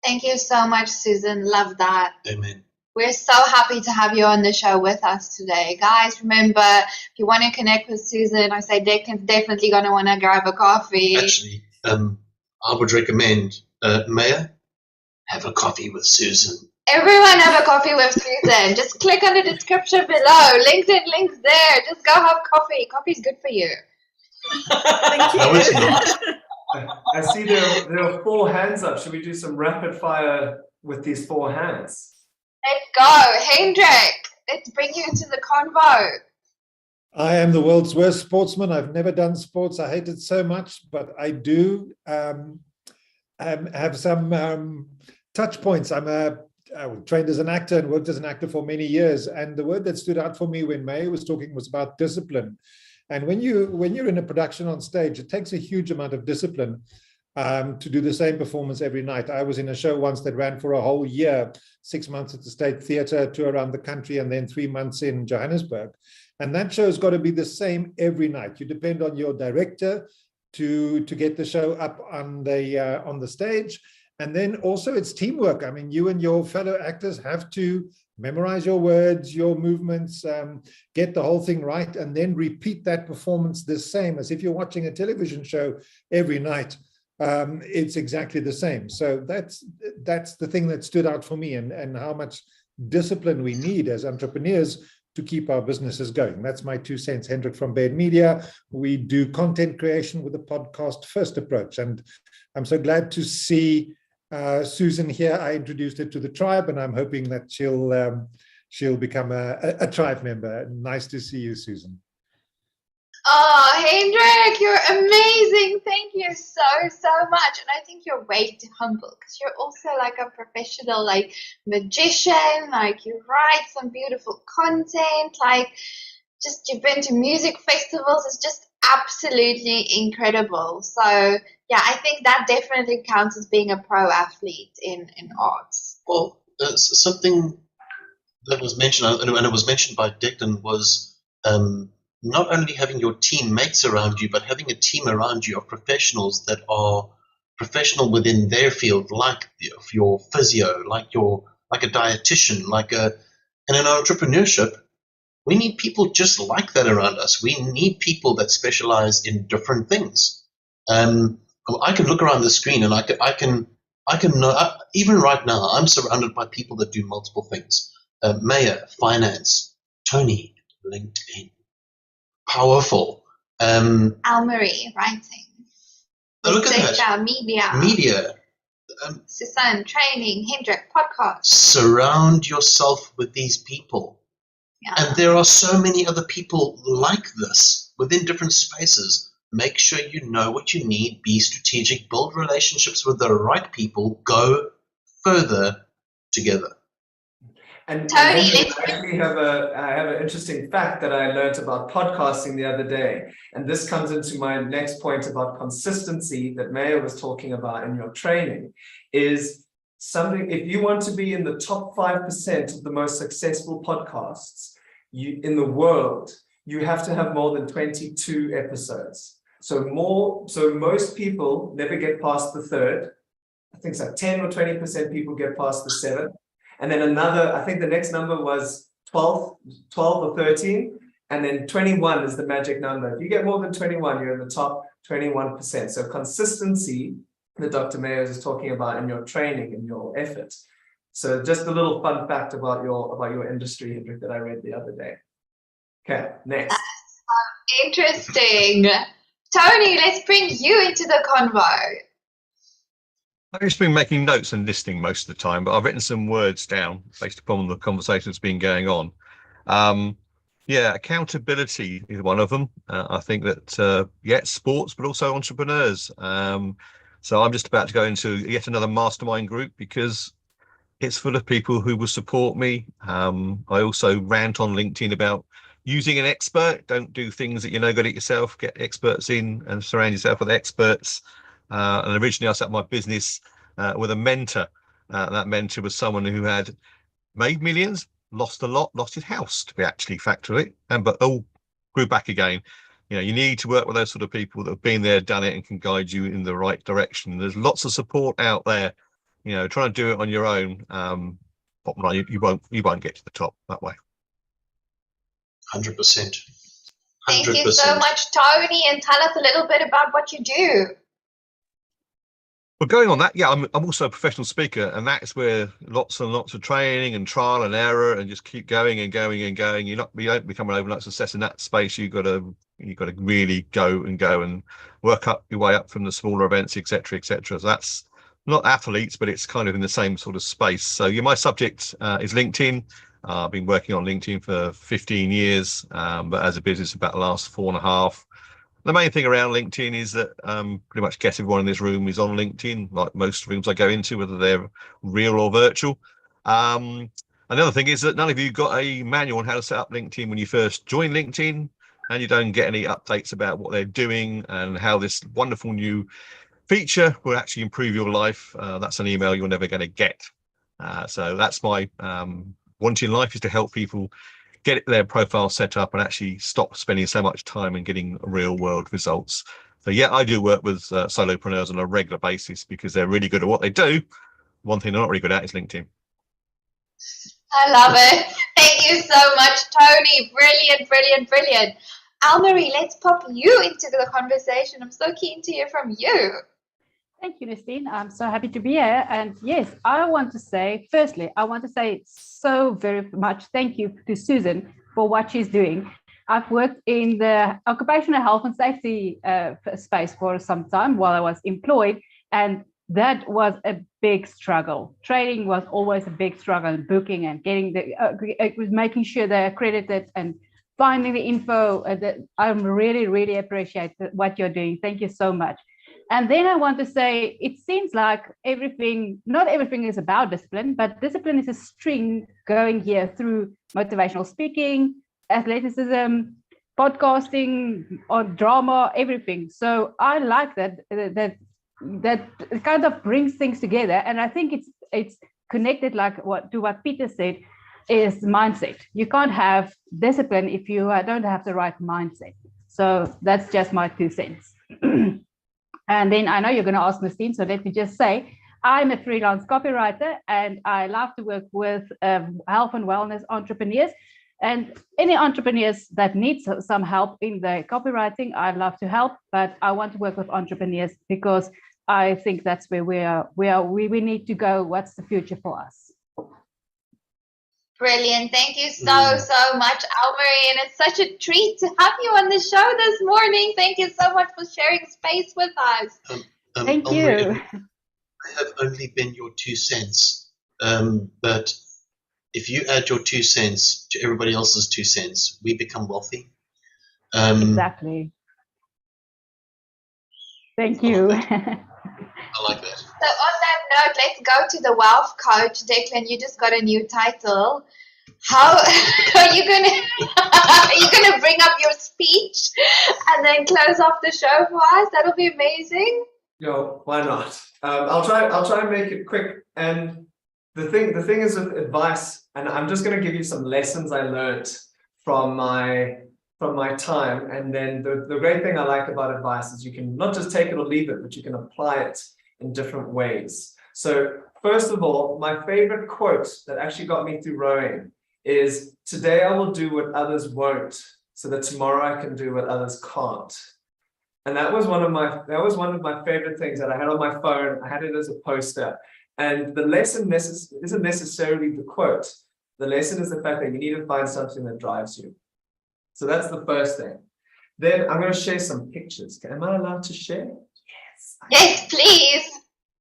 A: Thank you so much, Susan. Love that.
B: Amen.
A: We're so happy to have you on the show with us today. Guys, remember, if you want to connect with Susan, I say Declan's definitely going to want to grab a coffee.
B: Actually, I would recommend, Maya, have a coffee with Susan.
A: Everyone have a coffee with Susan. Just click on the description below. LinkedIn links there. Just go have coffee. Coffee's good for you.
F: Thank you.
B: No, it's not.
C: I see there are 4 hands up. Should we do some rapid fire with these 4 hands?
A: Let's go. Hendrik, let's bring you into the convo.
G: I am the world's worst sportsman. I've never done sports. I hate it so much, but I do have some touch points. I trained as an actor and worked as an actor for many years. And the word that stood out for me when May was talking was about discipline. And when you're in a production on stage, it takes a huge amount of discipline to do the same performance every night. I was in a show once that ran for a whole year, 6 months at the State Theatre, tour around the country, and then 3 months in Johannesburg. And that show's got to be the same every night. You depend on your director to get the show up on the stage. And then also it's teamwork. I mean, you and your fellow actors have to memorize your words, your movements, get the whole thing right, and then repeat that performance the same as if you're watching a television show every night. It's exactly the same. So that's the thing that stood out for me, and how much discipline we need as entrepreneurs to keep our businesses going. That's my 2 cents. Hendrik from Baird Media. We do content creation with a podcast first approach. And I'm so glad to see Susan here. I introduced her to the tribe, and I'm hoping that she'll become a tribe member. Nice to see you, Susan.
A: Oh, Hendrik, you're amazing. Thank you so much. And I think you're way too humble because you're also like a professional, like magician. Like you write some beautiful content. Like just you've been to music festivals. It's just absolutely incredible. So yeah, I think that definitely counts as being a pro athlete in arts.
B: Well, something that was mentioned, and it was mentioned by Declan, was not only having your teammates around you, but having a team around you of professionals that are professional within their field, like your physio, like a dietitian, and in entrepreneurship, we need people just like that around us. We need people that specialize in different things. I can look around the screen and I can know, even right now, I'm surrounded by people that do multiple things. Maya, finance, Tony, LinkedIn, powerful.
A: Almarie, writing.
B: Look at that. Media.
A: Susan, training. Hendrik, podcast.
B: Surround yourself with these people.
A: Yeah.
B: And there are so many other people like this within different spaces. Make sure you know what you need. Be strategic. Build relationships with the right people. Go further together.
C: And
A: Tony,
C: I have an interesting fact that I learned about podcasting the other day. And this comes into my next point about consistency that Maya was talking about in your training, is something, if you want to be in the top 5% of the most successful podcasts in the world, you have to have more than 22 episodes. So most people never get past the third. I think it's like 10 or 20% people get past the seventh. And then another, I think the next number was 12 or 13. And then 21 is the magic number. If you get more than 21, you're in the top 21%. So consistency that Dr. Mayers is talking about in your training and your effort. So just a little fun fact about your industry, Hendrik, that I read the other day. Okay, next.
A: Interesting. Tony, let's bring you into the convo.
E: I've just been making notes and listening most of the time, but I've written some words down based upon the conversation that's been going on. Accountability is one of them. I think that, sports, but also entrepreneurs. So I'm just about to go into yet another mastermind group because it's full of people who will support me. I also rant on LinkedIn about using an expert. Don't do things that you're no good at yourself. Get experts in and surround yourself with experts. And originally I set up my business with a mentor. That mentor was someone who had made millions, lost a lot, lost his house to be actually factually, but all grew back again. You know, you need to work with those sort of people that have been there, done it, and can guide you in the right direction. There's lots of support out there. You know, trying to do it on your own, bottom line, you won't get to the top that way.
B: 100%.
A: Thank you so much, Tony, and tell us a little bit about what you do.
E: Well, going on that, I'm also a professional speaker, and that's where lots and lots of training and trial and error, and just keep going and going and going. You don't become an overnight success in that space. You've got to really go and work up your way up from the smaller events, etc., etc. So that's not athletes, but it's kind of in the same sort of space. So my subject is LinkedIn. I've been working on LinkedIn for 15 years, but as a business about the last 4.5. The main thing around LinkedIn is that pretty much guess everyone in this room is on LinkedIn, like most rooms I go into, whether they're real or virtual. Another thing is that none of you got a manual on how to set up LinkedIn when you first join LinkedIn, and you don't get any updates about what they're doing and how this wonderful new feature will actually improve your life. That's an email you're never going to get. So that's my want in life, is to help people get their profile set up and actually stop spending so much time and getting real world results. So I do work with solopreneurs on a regular basis because they're really good at what they do. One thing they're not really good at is LinkedIn.
A: I love it. Thank you so much, Tony. Brilliant, brilliant, brilliant. Almarie, let's pop you into the conversation. I'm so keen to hear from you.
H: Thank you, Christine. I'm so happy to be here. And yes, I want to say so very much thank you to Susan for what she's doing. I've worked in the occupational health and safety space for some time while I was employed, and that was a big struggle. Training was always a big struggle, booking and getting it was making sure they're accredited and finding the info. I really, really appreciate what you're doing. Thank you so much. And then I want to say, it seems like not everything is about discipline, but discipline is a string going here through motivational speaking, athleticism, podcasting, or drama, everything. So I like that kind of brings things together. And I think it's connected to what Peter said, is mindset. You can't have discipline if you don't have the right mindset. So that's just my 2 cents. And then I know you're going to ask Christine, so let me just say, I'm a freelance copywriter and I love to work with health and wellness entrepreneurs. And any entrepreneurs that need some help in their copywriting, I'd love to help, but I want to work with entrepreneurs because I think that's where we need to go. What's the future for us?
A: Brilliant. Thank you so much, Almarie. And it's such a treat to have you on the show this morning. Thank you so much for sharing space with us.
H: Thank you.
B: I have only been your 2 cents, but if you add your 2 cents to everybody else's 2 cents, we become wealthy.
H: Exactly. Thank you.
B: I like that.
A: So on that note, let's go to the wealth coach. Declan, you just got a new title. How are you gonna bring up your speech and then close off the show for us? That'll be amazing.
C: Yo, why not? I'll try and make it quick. And the thing is with advice, and I'm just going to give you some lessons I learned from my time. And then the great thing I like about advice is you can not just take it or leave it, but you can apply it in different ways. So first of all, my favorite quote that actually got me through rowing is, "Today I will do what others won't, so that tomorrow I can do what others can't." And that was one of my favorite things that I had on my phone. I had it as a poster. And the lesson isn't necessarily the quote. The lesson is the fact that you need to find something that drives you. So that's the first thing. Then I'm going to share some pictures. Am I allowed to share? Yes.
A: Yes, please.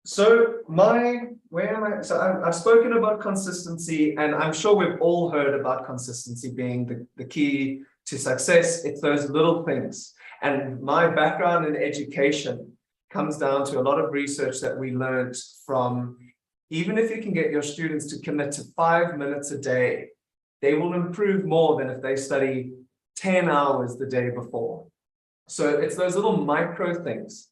C: So where am I? So I've spoken about consistency, and I'm sure we've all heard about consistency being the key to success. It's those little things. And my background in education comes down to a lot of research that we learned from, even if you can get your students to commit to 5 minutes a day, they will improve more than if they study 10 hours the day before. So it's those little micro things.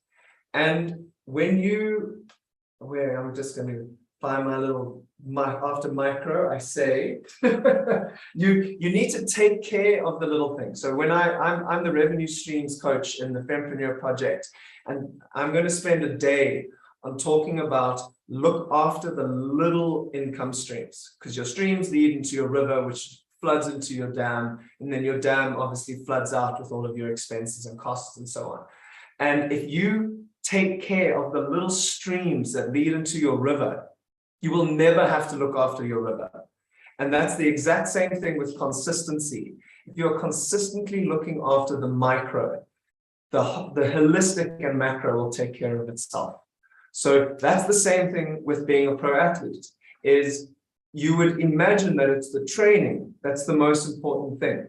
C: And I'm just going to find my little, after micro, I say, you need to take care of the little things. So when I'm the revenue streams coach in the Fempreneur project, and I'm going to spend a day on talking about look after the little income streams, because your streams lead into your river, which floods into your dam, and then your dam obviously floods out with all of your expenses and costs and so on. And if you take care of the little streams that lead into your river, you will never have to look after your river. And that's the exact same thing with consistency. If you're consistently looking after the micro, the holistic and macro will take care of itself. So that's the same thing with being a pro athlete, is you would imagine that it's the training that's the most important thing.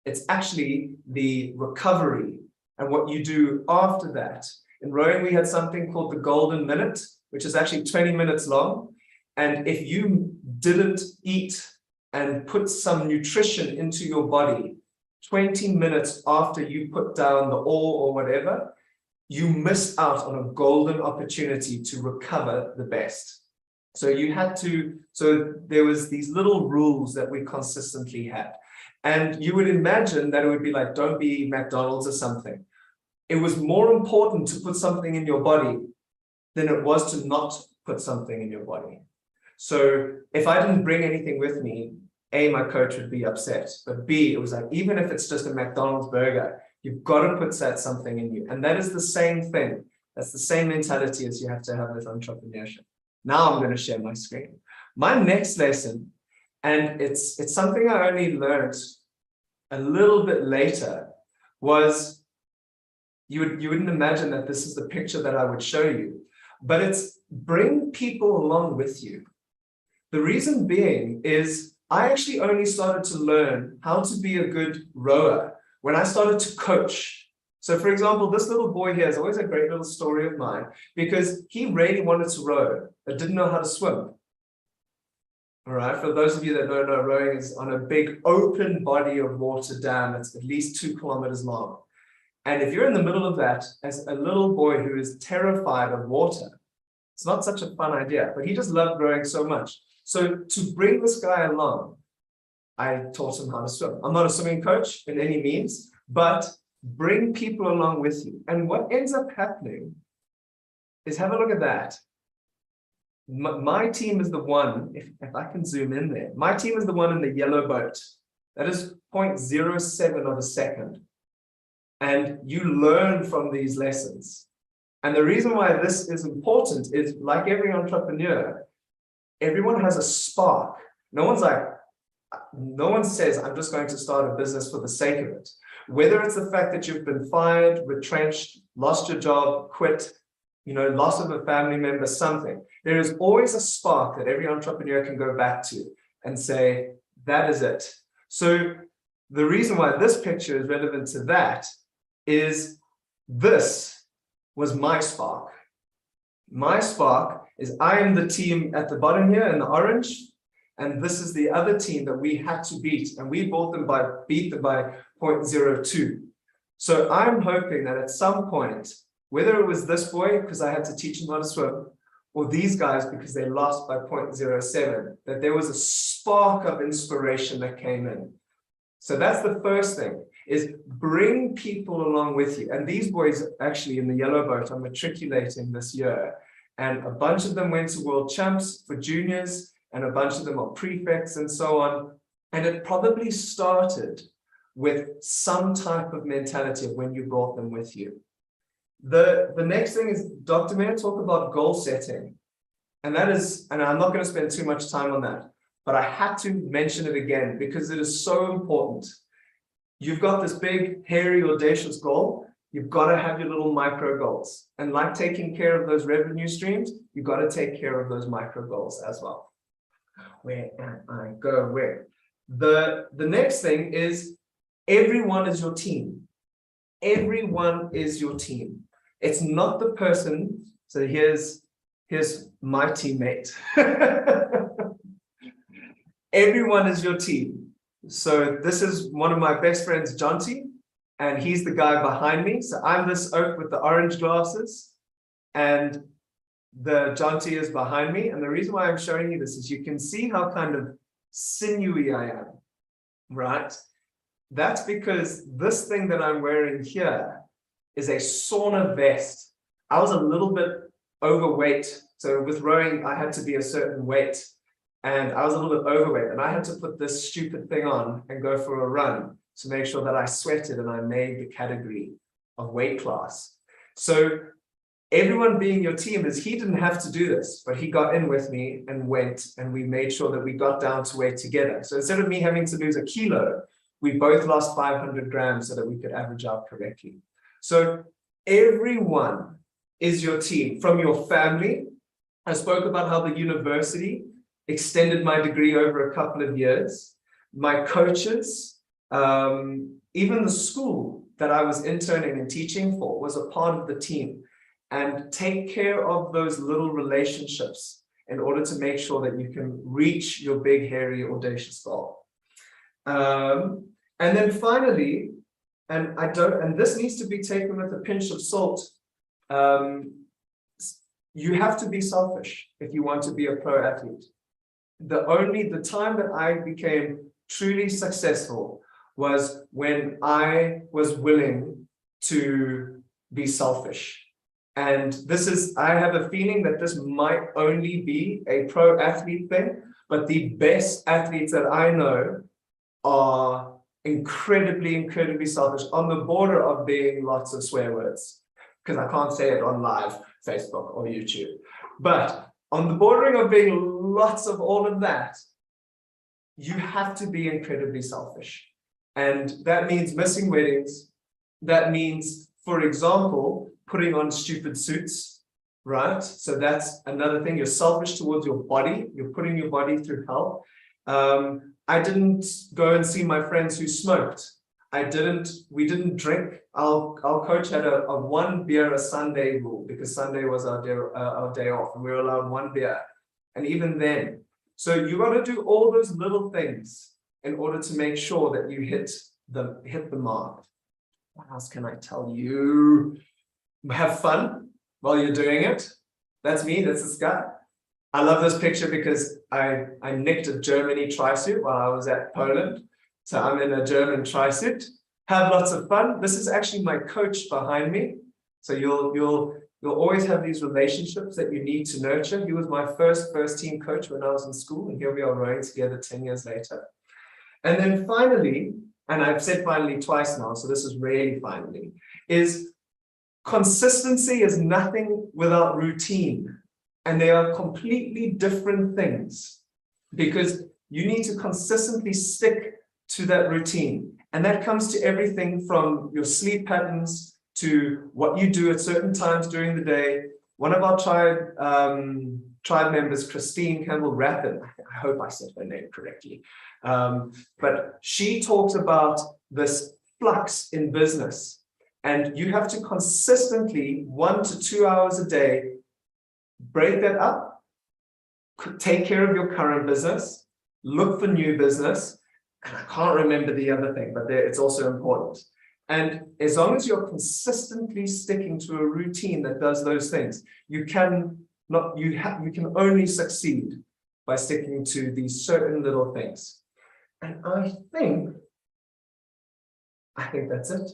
C: It's actually the recovery and what you do after that. In rowing, we had something called the golden minute, which is actually 20 minutes long. And if you didn't eat and put some nutrition into your body 20 minutes after you put down the oar or whatever, you missed out on a golden opportunity to recover the best. So there was these little rules that we consistently had. And you would imagine that it would be like, don't be McDonald's or something. It was more important to put something in your body than it was to not put something in your body. So if I didn't bring anything with me, A, my coach would be upset, but B, it was like, even if it's just a McDonald's burger, you've got to put something in you. And that is the same thing. That's the same mentality as you have to have with entrepreneurship. Now I'm going to share my screen. My next lesson, and it's something I only learned a little bit later, was you wouldn't imagine that this is the picture that I would show you, but it's bring people along with you. The reason being is I actually only started to learn how to be a good rower when I started to coach. So for example, this little boy here is always a great little story of mine because he really wanted to row, but didn't know how to swim. All right, for those of you that don't know, rowing is on a big open body of water dam that's at least 2 kilometers long. And if you're in the middle of that as a little boy who is terrified of water, it's not such a fun idea, but he just loved rowing so much. So to bring this guy along, I taught him how to swim. I'm not a swimming coach in any means, but bring people along with you. And what ends up happening is, have a look at that. My team is the one, if I can zoom in there, my team is the one in the yellow boat. That is 0.07 of a second. And you learn from these lessons. And the reason why this is important is, like every entrepreneur, everyone has a spark. No one says, I'm just going to start a business for the sake of it. Whether it's the fact that you've been fired, retrenched, lost your job, quit, loss of a family member, something. There is always a spark that every entrepreneur can go back to and say, that is it. So the reason why this picture is relevant to that is, this was my spark. My spark is, I am the team at the bottom here in the orange, and this is the other team that we had to beat, and we beat them by 0.02. So I'm hoping that at some point, whether it was this boy because I had to teach him how to swim, or these guys because they lost by 0.07, that there was a spark of inspiration that came in. So that's the first thing, is bring people along with you. And these boys actually in the yellow boat are matriculating this year. And a bunch of them went to world champs for juniors, and a bunch of them are prefects and so on. And it probably started with some type of mentality of when you brought them with you. The next thing is, Dr. Mayer talked about goal setting. And that is, and I'm not going to spend too much time on that, but I had to mention it again because it is so important. You've got this big, hairy, audacious goal. You've got to have your little micro goals. And like taking care of those revenue streams, you've got to take care of those micro goals as well. Where am I going? Where? The next thing is, everyone is your team. Everyone is your team. It's not the person. So here's my teammate. Everyone is your team. So this is one of my best friends, Jonty, and he's the guy behind me. So I'm this oak with the orange glasses, and the Jonty is behind me. And the reason why I'm showing you this is you can see how kind of sinewy I am, right? That's because this thing that I'm wearing here is a sauna vest. I was a little bit overweight. So with rowing, I had to be a certain weight. And I was a little bit overweight. And I had to put this stupid thing on and go for a run to make sure that I sweated and I made the category of weight class. So everyone being your team is, he didn't have to do this, but he got in with me and went, and we made sure that we got down to weight together. So instead of me having to lose a kilo, we both lost 500 grams so that we could average out correctly. So everyone is your team, from your family. I spoke about how the university extended my degree over a couple of years. My coaches, even the school that I was interning and teaching for was a part of the team. And take care of those little relationships in order to make sure that you can reach your big, hairy, audacious goal. And then finally, and this needs to be taken with a pinch of salt. You have to be selfish if you want to be a pro athlete. The time that I became truly successful was when I was willing to be selfish. And I have a feeling that this might only be a pro athlete thing, but the best athletes that I know are incredibly, incredibly selfish, on the border of being lots of swear words, because I can't say it on live Facebook or YouTube, but on the bordering of being lots of all of that. You have to be incredibly selfish. And that means missing weddings. That means, for example, putting on stupid suits, right? So that's another thing. You're selfish towards your body. You're putting your body through hell. I didn't go and see my friends who smoked. We didn't drink. Our coach had a 1 beer a Sunday rule, because Sunday was our day off, and we were allowed 1 beer. And even then, so you got to do all those little things in order to make sure that you hit the mark. What else can I tell you? Have fun while you're doing it. That's me. That's this guy. I love this picture because I nicked a Germany tri-suit while I was at Poland. So I'm in a German tri-suit. have lots of fun. This is actually my coach behind me. So you'll always have these relationships that you need to nurture. He was my first team coach when I was in school, and here we are rowing together 10 years later. And then finally, and I've said finally twice now, so this is really finally, is consistency is nothing without routine. And they are completely different things, because you need to consistently stick to that routine. And that comes to everything from your sleep patterns to what you do at certain times during the day. One of our tribe members, Christine Campbell-Rappin, I hope I said her name correctly, but she talks about this flux in business. And you have to consistently 1 to 2 hours a day break that up, take care of your current business, look for new business, and I can't remember the other thing, but it's also important. And as long as you're consistently sticking to a routine that does those things, you can only succeed by sticking to these certain little things. And I think that's it.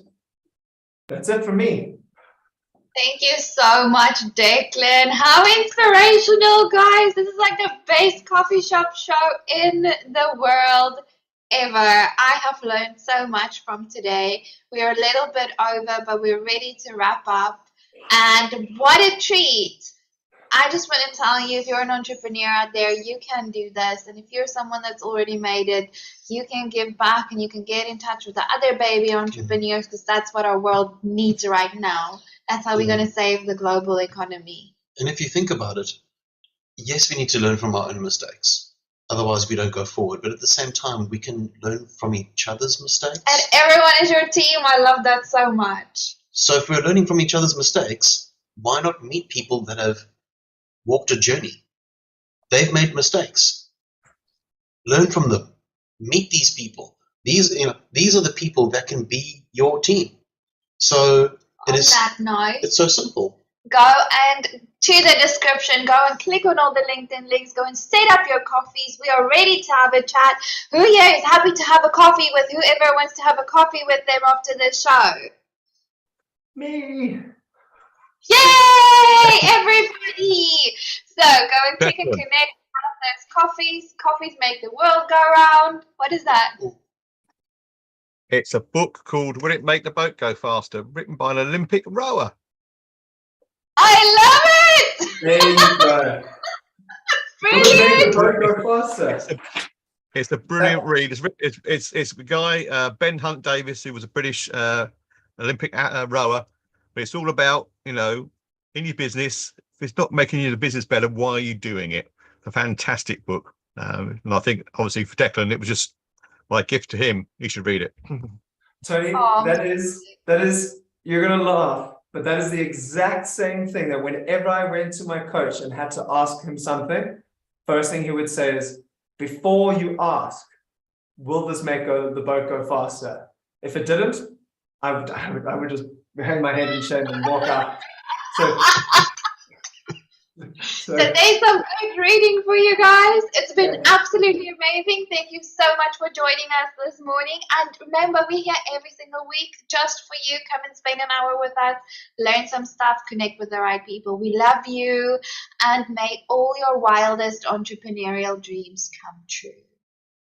C: That's it for me.
A: Thank you so much, Declan. How inspirational, guys. This is like the best coffee shop show in the world ever. I have learned so much from today. We are a little bit over, but we're ready to wrap up. And what a treat. I just want to tell you, if you're an entrepreneur out there, you can do this. And if you're someone that's already made it, you can give back and you can get in touch with the other baby entrepreneurs, because that's what our world needs right now. That's how we're going to save the global economy.
B: And if you think about it, yes, we need to learn from our own mistakes. Otherwise, we don't go forward. But at the same time, we can learn from each other's mistakes.
A: And everyone is your team. I love that so much.
B: So if we're learning from each other's mistakes, why not meet people that have walked a journey? They've made mistakes. Learn from them. Meet these people. These are the people that can be your team. So it's so simple.
A: Go and to the description, go and click on all the LinkedIn links, go and set up your coffees. We are ready to have a chat. Who here is happy to have a coffee with whoever wants to have a coffee with them after the show?
C: Me.
A: Yay, everybody! So go and click and connect. Have those coffees. Coffees make the world go round. What is that?
E: It's a book called Will It Make the Boat Go Faster? Written by an Olympic rower.
A: I love it!
C: There you go.
A: Brilliant!
E: It's a brilliant read. It's the guy, Ben Hunt Davis, who was a British Olympic rower. But it's all about, in your business, if it's not making you the business better, why are you doing it? It's a fantastic book. And I think, obviously, for Declan, it was just my gift to him. You should read it.
C: Tony, that is, you're going to laugh, but that is the exact same thing that whenever I went to my coach and had to ask him something, first thing he would say is, before you ask, will this make the boat go faster? If it didn't, I would just hang my head in shame and walk out. So
A: there's some good reading for you guys. It's been absolutely amazing. Thank you so much for joining us this morning. And remember, we're here every single week just for you. Come and spend an hour with us, learn some stuff, connect with the right people. We love you, and may all your wildest entrepreneurial dreams come true.